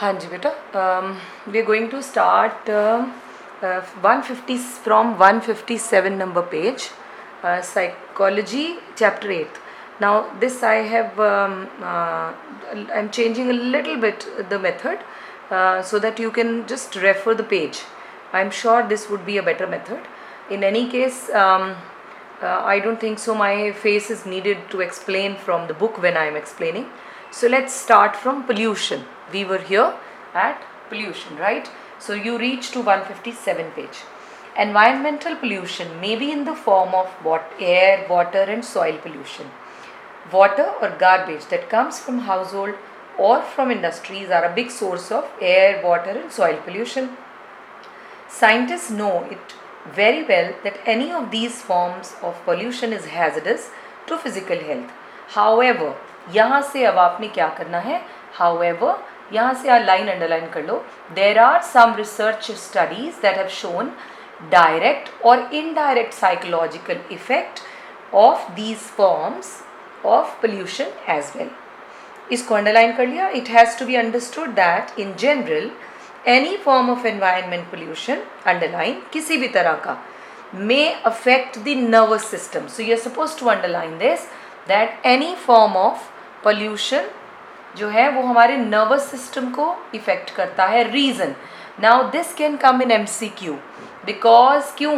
हाँ जी बेटा, we are going to start 150 from 157 number page, psychology chapter 8. Now this I have I'm changing a little bit the method so that you can just refer the page. I'm sure this would be a better method. In any case, I don't think so my face is needed to explain from the book when I am explaining. So let's start from pollution. We were here at pollution, right? So you reach to 157 page. Environmental pollution may be in the form of air, water and soil pollution. Water or garbage that comes from household or from industries are a big source of air, water and soil pollution. Scientists know it very well that any of these forms of pollution is hazardous to physical health. However, यहाँ से अब आपने क्या करना है? However, यहाँ से आप लाइन अंडरलाइन कर लो. There are some research studies that have shown direct or indirect psychological effect of these forms of pollution as well. इसको अंडरलाइन कर लिया. It has to be understood that in general any form of environment pollution, underline, किसी भी तरह का, may affect the nervous system. So you are supposed to underline this, that any form of pollution जो है वो हमारे nervous system को affect करता है. Reason, now this can come in MCQ because क्यों?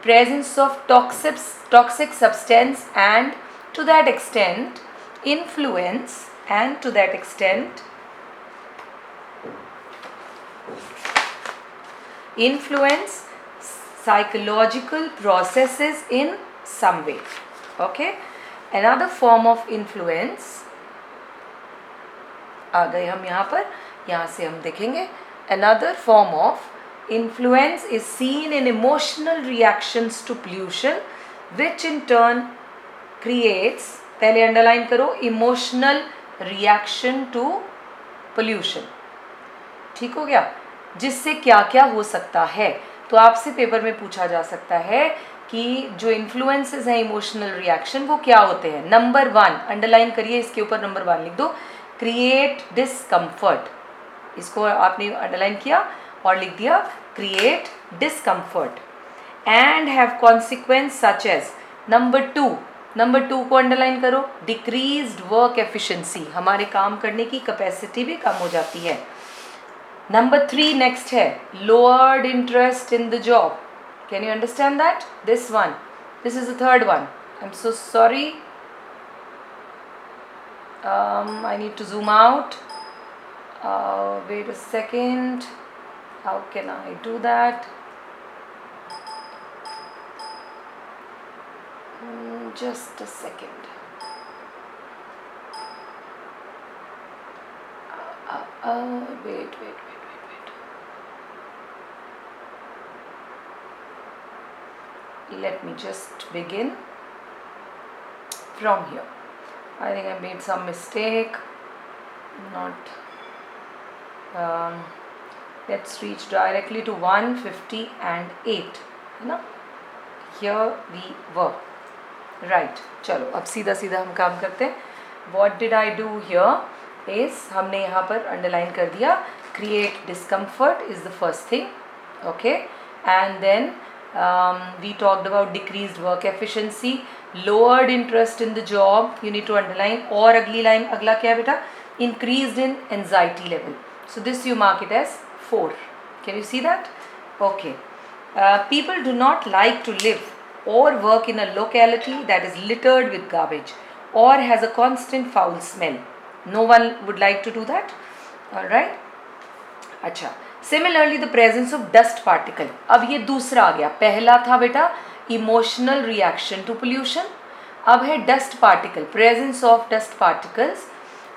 Presence of toxic substance and to that extent influence and to that extent influence psychological processes in some way. Okay, another form of influence आ गए हम यहाँ पर, यहाँ से हम देखेंगे. Another form of influence is seen in emotional reactions to pollution which in turn creates, पहले underline करो, emotional reaction to pollution. ठीक हो गया? जिससे क्या क्या हो सकता है. तो आपसे पेपर में पूछा जा सकता है कि जो इन्फ्लुएंसेस हैं इमोशनल रिएक्शन वो क्या होते हैं. नंबर 1 अंडरलाइन करिए, इसके ऊपर नंबर 1 लिख दो, क्रिएट डिस्कम्फर्ट. इसको आपने अंडरलाइन किया और लिख दिया create discomfort and have consequence such as. Number 2 को अंडरलाइन करो, डिक्रीज्ड वर्क एफिशिएंसी, हमारे काम करने की कैपेसिटी भी कम हो जाती है. नंबर 3 नेक्स्ट है lowered interest in the job. Can you understand that? This one, this is the third one. I am so sorry, I need to zoom out. Wait a second, how can I do that? Just a second. Wait. Let me just begin from here. I think I made some mistake. Not. Let's reach directly to 158. है ना? Here we were. Right. चलो अब सीधा सीधा हम काम करते हैं. What did I do here? Is हमने यहाँ पर underline कर दिया. Create discomfort is the first thing. Okay. And then we talked about decreased work efficiency, lowered interest in the job, you need to underline. और अगली line, अगला क्या है बेटा? Increased in anxiety level. So this you mark it as 4. Can you see that? Okay. People do not like to live or work in a locality that is littered with garbage or has a constant foul smell. No one would like to do that. All right. अच्छा, similarly the presence of dust particle. अब ये दूसरा आ गया. पहला था बेटा emotional reaction to pollution, अब है dust particle. Presence of dust particles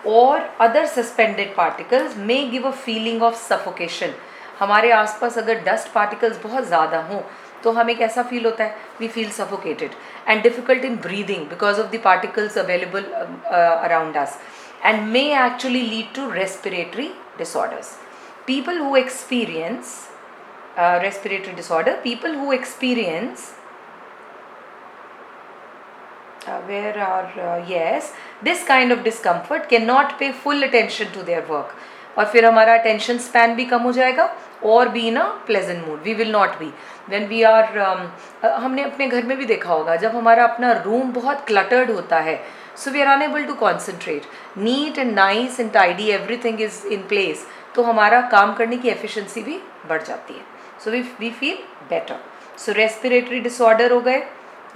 और other suspended particles may give a feeling of suffocation. हमारे आसपास अगर डस्ट पार्टिकल्स बहुत ज़्यादा हों तो हमें कैसा फील होता है? We feel suffocated and difficult in breathing because of the particles available around us and may actually lead to respiratory disorders. People who experience respiratory disorder, people who experience yes, this kind of discomfort cannot pay full attention to their work. और फिर हमारा attention span भी कम हो जाएगा और be in a pleasant mood, we will not be when we are, हमने अपने घर में भी देखा होगा जब हमारा अपना रूम बहुत क्लटर्ड होता है, so we are unable to concentrate, neat and nice and tidy everything is in place, तो हमारा काम करने की एफिशिएंसी भी बढ़ जाती है, so we feel better. So respiratory disorder हो गए,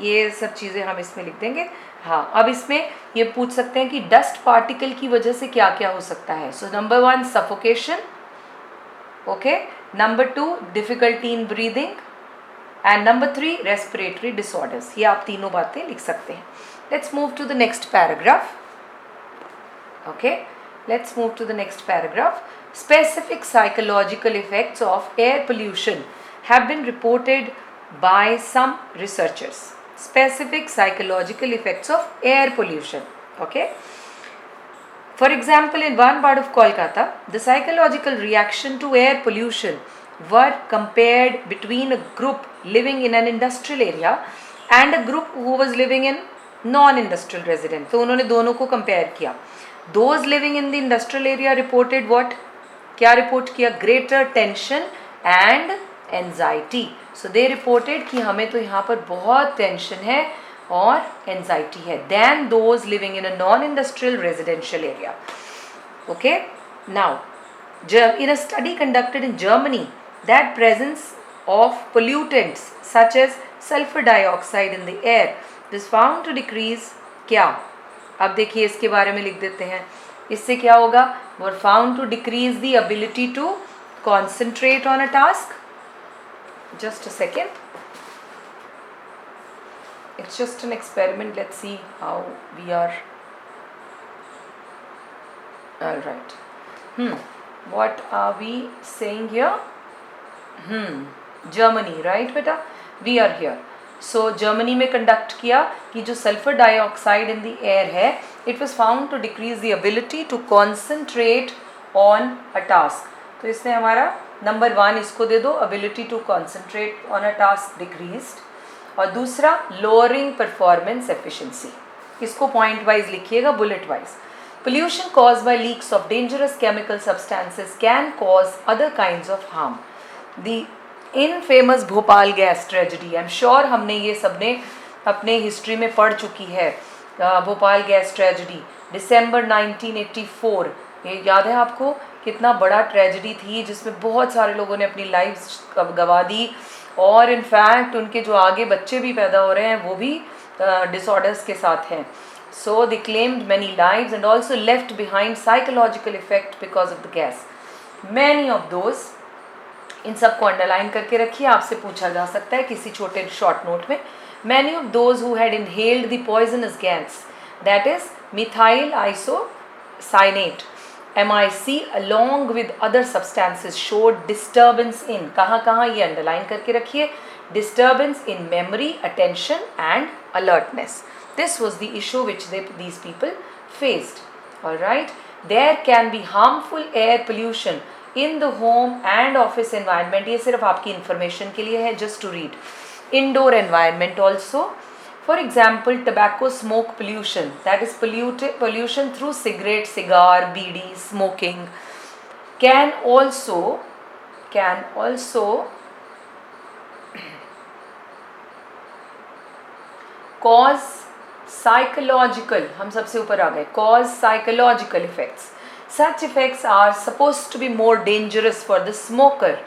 ये सब चीज़ें हम इसमें लिख देंगे. हाँ, अब इसमें ये पूछ सकते हैं कि डस्ट पार्टिकल की वजह से क्या क्या हो सकता है. So number 1 suffocation, okay, number 2 difficulty in breathing and number 3 respiratory disorders. ये आप तीनों बातें लिख सकते हैं. Let's move to the next paragraph. Okay, let's move to the next paragraph. Specific psychological effects of air pollution have been reported by some researchers. Specific psychological effects of air pollution. Okay. For example, in one part of Kolkata, the psychological reaction to air pollution were compared between a group living in an industrial area and a group who was living in non-industrial residence. तो उन्होंने दोनों को compare किया. Those living in the industrial area reported what? क्या report किया? Greater tension and anxiety. So they reported कि हमें तो यहाँ पर बहुत tension है और anxiety है than those living in a non-industrial residential area. Okay? Now, in a study conducted in Germany, that presence of pollutants such as sulfur dioxide in the air is found to decrease क्या? अब देखिए इसके बारे में लिख देते हैं. इससे क्या होगा? Were found to decrease the ability to concentrate on a task. Just a second, it's just an experiment. Let's see how we are. Alright, what are we saying here? Germany, right बेटा, we are here. So Germany में conduct किया कि जो sulphur dioxide in the air है, it was found to decrease the ability to concentrate on a task. तो इसने हमारा number 1 इसको दे दो, ability to concentrate on a task decreased. और दूसरा लोअरिंग परफॉर्मेंस एफिशिएंसी. इसको पॉइंट वाइज लिखिएगा, bullet wise. Pollution cause by leaks of dangerous chemical substances can cause other kinds of harm. The infamous Bhopal gas tragedy, I am sure हमने ये सबने अपने history में पढ़ चुकी है. भोपाल गैस ट्रेजिडी दिसंबर 1984, ये याद है आपको? कितना बड़ा ट्रेजिडी थी जिसमें बहुत सारे लोगों ने अपनी लाइफ गंवा दी और इनफैक्ट उनके जो आगे बच्चे भी पैदा हो रहे हैं वो भी डिसऑर्डर्स के साथ हैं. So they claimed many lives and also left behind psychological effect because of the gas. Many of those, इन सबको अंडरलाइन करके रखिए, आपसे पूछा जा सकता है किसी छोटे शॉर्ट नोट में. Many of those who had inhaled the poisonous gas, that is methyl isocyanate MIC along with other substances showed disturbance in, कहाँ ये अंडरलाइन करके रखिए, disturbance in memory, attention and alertness. This was the issue which these people faced. All right. There can be harmful air pollution in the home and office environment. ये सिर्फ आपकी information के लिए है, just to read. Indoor environment also. For example, tobacco smoke pollution, that is pollution through cigarette, cigar, BD, smoking, can also cause psychological, हम सबसे ऊपर आ गए, cause psychological effects. Such effects are supposed to be more dangerous for the smoker.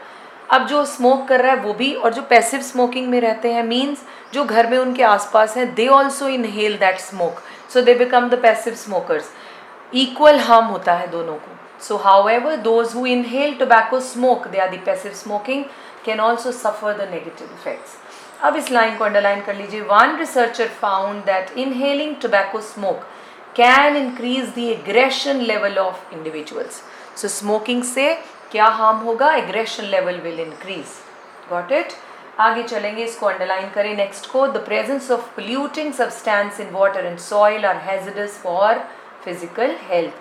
अब जो smoke कर रहा है वो भी, और जो पैसिव स्मोकिंग में रहते हैं, मीन्स जो घर में उनके आसपास हैं, they also inhale that smoke, so they become the passive smokers. Equal harm होता है दोनों को. So however those who inhale tobacco smoke, they are the passive smoking, can also suffer the negative effects. अब इस line को underline कर लीजिए. One researcher found that inhaling tobacco smoke can increase the aggression level of individuals. So smoking से क्या harm होगा? Aggression level will increase. Got it? आगे चलेंगे, इसको अंडरलाइन करें नेक्स्ट को. The presence of polluting substance in water and soil are hazardous for physical health.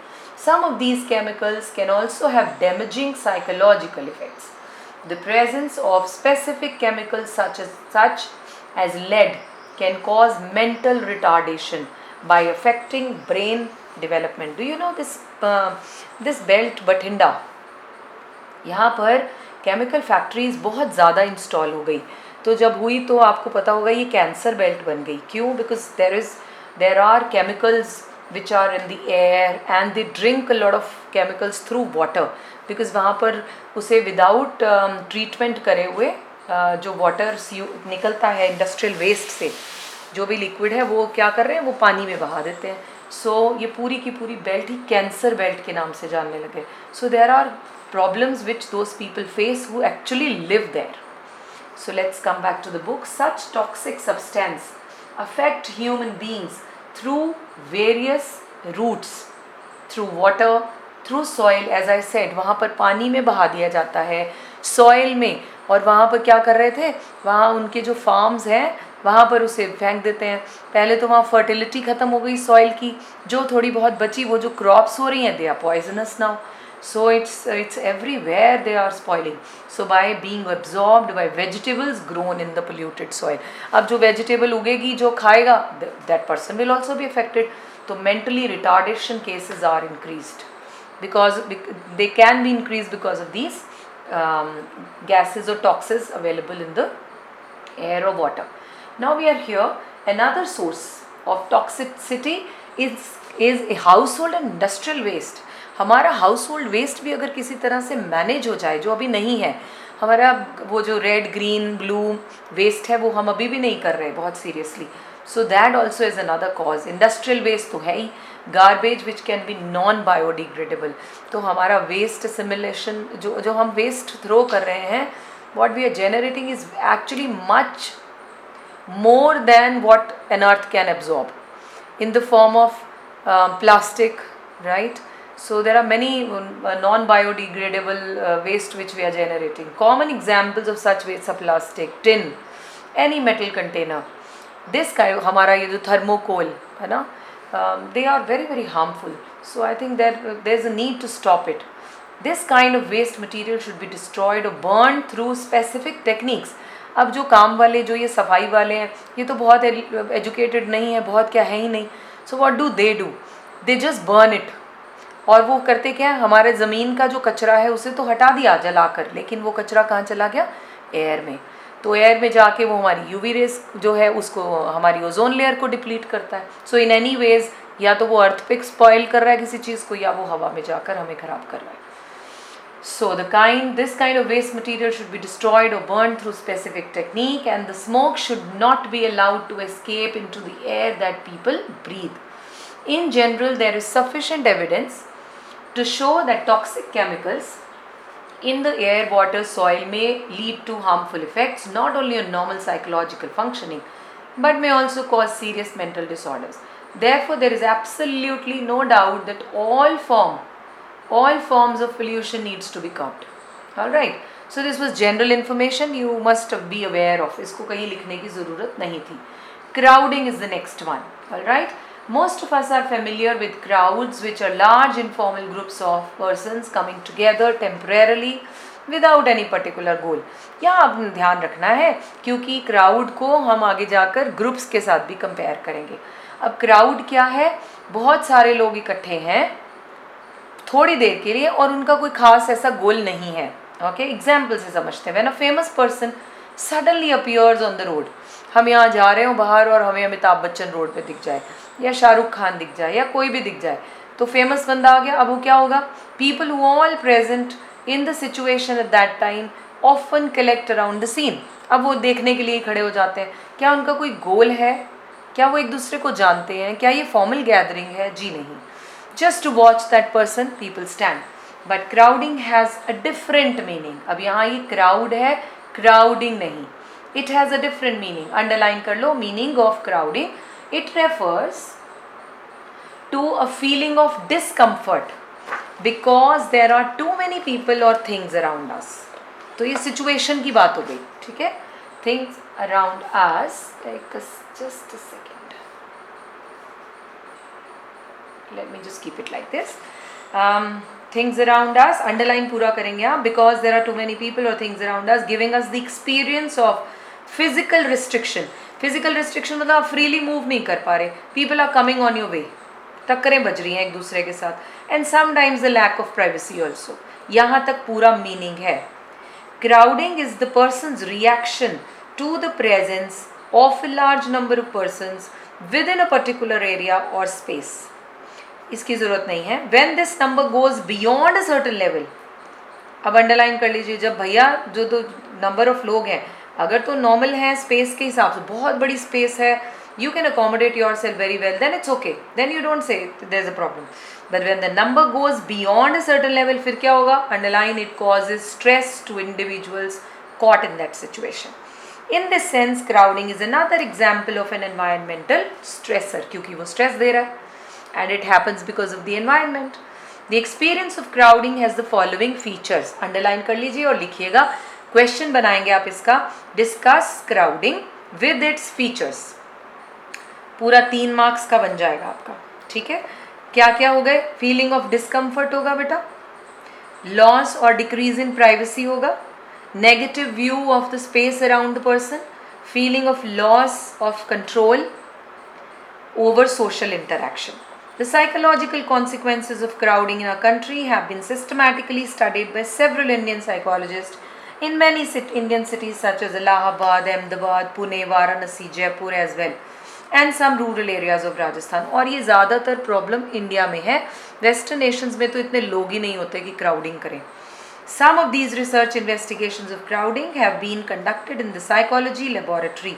Some of these chemicals can also have damaging psychological effects. The presence of specific chemicals such as lead can cause mental retardation by affecting brain development. Do you know this belt Bathinda? यहाँ पर chemical factories बहुत ज़्यादा install हो गई, तो जब हुई तो आपको पता होगा ये कैंसर बेल्ट बन गई. क्यों? Because there are chemicals which are in the air and they drink a lot of chemicals through water, because वहाँ पर उसे विदाउट ट्रीटमेंट करे हुए जो वाटर निकलता है इंडस्ट्रियल वेस्ट से, जो भी लिक्विड है वो क्या कर रहे हैं, वो पानी में बहा देते हैं. सो ये पूरी की पूरी बेल्ट ही कैंसर बेल्ट के नाम से जानने लगे. So there are problems which those people face who actually live there. So let's come back to the book. Such toxic substance affect human beings through various routes, through water, through soil. As I said, वहाँ पर पानी में बहा दिया जाता है, soil में. और वहाँ पर क्या कर रहे थे, वहाँ उनके जो farms हैं वहाँ पर उसे फेंक देते हैं. पहले तो वहाँ फर्टिलिटी ख़त्म हो गई सॉइल की, जो थोड़ी बहुत बची वो जो क्रॉप्स हो रही हैं they are poisonous now. So it's everywhere they are spoiling. So by being absorbed by vegetables grown in the polluted soil. अब जो vegetable उगेगी, जो खाएगा, that person will also be affected. तो mentally retardation cases are increased because they can be increased because of these gases or toxins available in the air or water. Now we are here. Another source of toxicity is a household and industrial waste. हमारा house hold waste भी अगर किसी तरह से manage हो जाए, जो अभी नहीं है, हमारा वो जो रेड ग्रीन ब्लू वेस्ट है वो हम अभी भी नहीं कर रहे बहुत seriously. So that also is another cause. Industrial waste तो है ही, garbage which can be non biodegradable. तो हमारा वेस्ट सिमुलेशन जो हम वेस्ट थ्रो कर रहे हैं, what we are generating is actually much more than what an earth can absorb in the form of plastic, right? So there are many non-biodegradable waste which we are generating. Common examples of such waste are plastic, tin, any metal container. This kind, हमारा ये जो thermocol है ना, they are very very harmful. So I think that there's a need to stop it. This kind of waste material should be destroyed or burned through specific techniques. अब जो काम वाले, जो ये सफाई वाले हैं, ये तो बहुत एजुकेटेड नहीं है, बहुत क्या है ही नहीं. So what do? They just burn it. और वो करते क्या है, हमारे ज़मीन का जो कचरा है उसे तो हटा दिया जलाकर, लेकिन वो कचरा कहाँ चला गया? एयर में. तो एयर में जाके वो हमारी यूवी रेस जो है उसको, हमारी ओजोन लेयर को डिप्लीट करता है. सो इन एनी वेज, या तो वो अर्थ पे स्पॉइल कर रहा है किसी चीज़ को, या वो हवा में जाकर हमें ख़राब कर रहा है. So this kind of waste material should be destroyed or burned through specific technique, and the smoke should not be allowed to escape into the air that people breathe. In general, there is sufficient evidence to show that toxic chemicals in the air, water, soil may lead to harmful effects not only on normal psychological functioning but may also cause serious mental disorders. Therefore, there is absolutely no doubt that all forms of pollution needs to be curbed. All right. So this was general information you must be aware of. इसको कहीं लिखने की ज़रूरत नहीं थी. Crowding is the next one. All right. Most of us are familiar with crowds, which are large informal groups of persons coming together temporarily without any particular goal. यहाँ अब ध्यान रखना है, क्योंकि क्राउड को हम आगे जाकर ग्रुप्स के साथ भी कंपेयर करेंगे. अब क्राउड क्या है? बहुत सारे लोग इकट्ठे हैं थोड़ी देर के लिए और उनका कोई खास ऐसा गोल नहीं है. ओके, एग्जाम्पल से समझते हैं. When a famous person suddenly appears on the road, हम यहाँ जा रहे हो बाहर और हमें अमिताभ बच्चन रोड पे दिख जाए, या शाहरुख खान दिख जाए, या कोई भी दिख जाए, तो फेमस बंदा आ गया. अब वो क्या होगा? People who all present in the situation at that time often collect around the scene. अब वो देखने के लिए खड़े हो जाते हैं. क्या उनका कोई गोल है? क्या वो एक दूसरे को जानते हैं? क्या ये फॉर्मल गैदरिंग है? जी नहीं. Just to watch that person, people stand. But crowding has a different meaning. अब यहाँ ये crowd है, crowding नहीं. It has a different meaning. Underline कर लो meaning of crowding. It refers to a feeling of discomfort because there are too many people or things around us. तो ये situation की बात हो गई, ठीक है? Things around us. Just a second. Let me just keep it like this. Things around us, underline पूरा करेंगे आप, because there are too many people or things around us giving us the experience of physical restriction. Physical restriction मतलब आप freely move नहीं कर पा रहे. People are coming on your way. टक्करें बज रही हैं एक दूसरे के साथ. And sometimes the lack of privacy also. यहाँ तक पूरा मीनिंग है. Crowding is the person's reaction to the presence of a large number of persons within a particular area or space. इसकी ज़रूरत नहीं है. When this number goes beyond a certain level, अब underline कर लीजिए, जब भैया जो तो नंबर ऑफ लोग हैं अगर तो नॉर्मल है स्पेस के हिसाब से, बहुत बड़ी स्पेस है, you can accommodate yourself very well, then it's okay, then you don't say there's a problem. But when the number goes beyond a certain level, फिर क्या होगा? Underline, it causes stress to individuals caught in that situation. In this sense, crowding is another example of an environmental stressor, क्योंकि वो stress दे रहा है, and it happens because of the environment. The experience of crowding has the following features. Underline कर लीजिए और लिखिएगा. Question बनाएंगे आप इसका. Discuss crowding with its features. पूरा 3 मार्क्स का बन जाएगा आपका. ठीक है. क्या क्या हो गए? फीलिंग ऑफ डिस्कम्फर्ट होगा बेटा, लॉस और डिक्रीज इन प्राइवेसी होगा, negative view of the space around the person, feeling of loss of control over social interaction. The psychological consequences of crowding in our country have been systematically studied by several Indian psychologists in many Indian cities such as Allahabad, Ahmedabad, Pune, Varanasi, Jaipur as well, and some rural areas of Rajasthan. और ये ज़्यादातर problem India में है. Western Nations में तो इतने लोग ही नहीं होते कि क्राउडिंग करें. Some of these research investigations of crowding have been conducted in the psychology laboratory,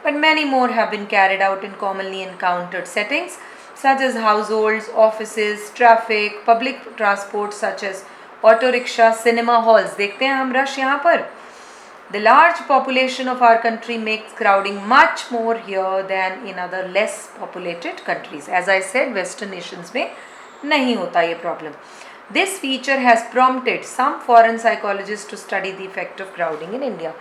but many more have been carried out in commonly encountered settings such as households, offices, traffic, public transport such as auto rickshaw, cinema halls. देखते हैं हम rush यहाँ पर. The large population of our country makes crowding much more here than in other less populated countries. As I said, western nations में नहीं होता ये problem. This feature has prompted some foreign psychologists to study the effect of crowding in India.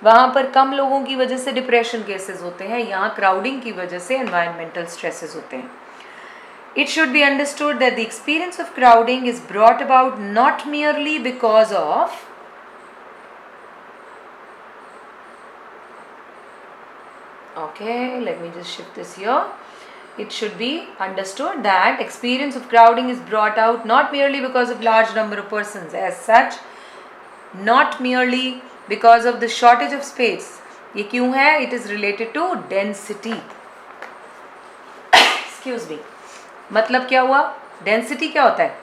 वहाँ पर कम लोगों की वजह से डिप्रेशन केसेस होते हैं, यहाँ क्राउडिंग की वजह से एनवायरमेंटल स्ट्रेसेस होते हैं. It should be understood that the experience of crowding is brought about not merely because of let me just shift this here. It should be understood that experience of crowding is brought out not merely because of large number of persons as such, not merely because of the shortage of space. ये क्यों है? It is related to density. Excuse me. मतलब क्या हुआ? Density क्या होता है?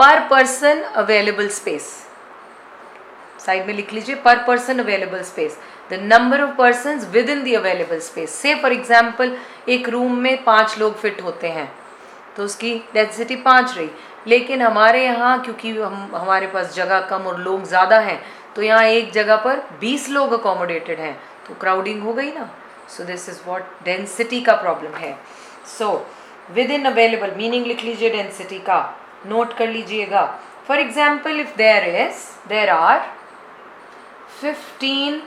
Per person available space. Side में लिख लीजिए, per person available space. The number of persons within the available space. Say for example, एक रूम में 5 लोग फिट होते हैं, तो उसकी डेंसिटी 5 रही. लेकिन हमारे यहाँ क्योंकि हमारे पास जगह कम और लोग ज़्यादा हैं, तो यहाँ एक जगह पर 20 लोग अकोमोडेटेड हैं, तो क्राउडिंग हो गई ना. So this is what density का प्रॉब्लम है. So within available meaning लिख लीजिए डेंसिटी का, नोट कर लीजिएगा. For example, if there are 15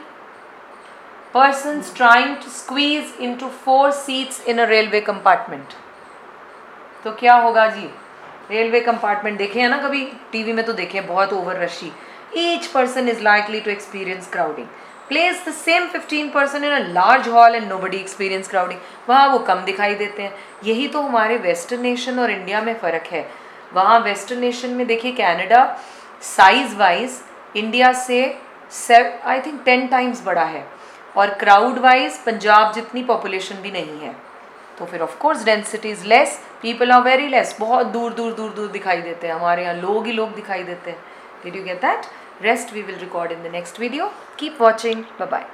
persons trying to squeeze into 4 seats in a railway compartment, तो क्या होगा जी? रेलवे कंपार्टमेंट देखे हैं ना कभी, टीवी में तो देखे हैं, बहुत ओवर रशी. Each person is likely to experience crowding. Place the same 15 person in a large hall and nobody experience crowding. वहाँ वो कम दिखाई देते हैं. यही तो हमारे वेस्टर्न नेशन और इंडिया में फ़र्क है. वहाँ वेस्टर्न नेशन में देखिए, कनाडा साइज़ वाइज इंडिया से आई थिंक 10 टाइम्स बड़ा है, और क्राउड वाइज पंजाब जितनी पॉपुलेशन भी नहीं है. तो फिर of course density is less, people are very less. बहुत दूर दूर दूर दूर दिखाई देते हैं. हमारे यहाँ लोग ही लोग दिखाई देते हैं. Did you get that? Rest we will record in the next video. Keep watching. Bye bye.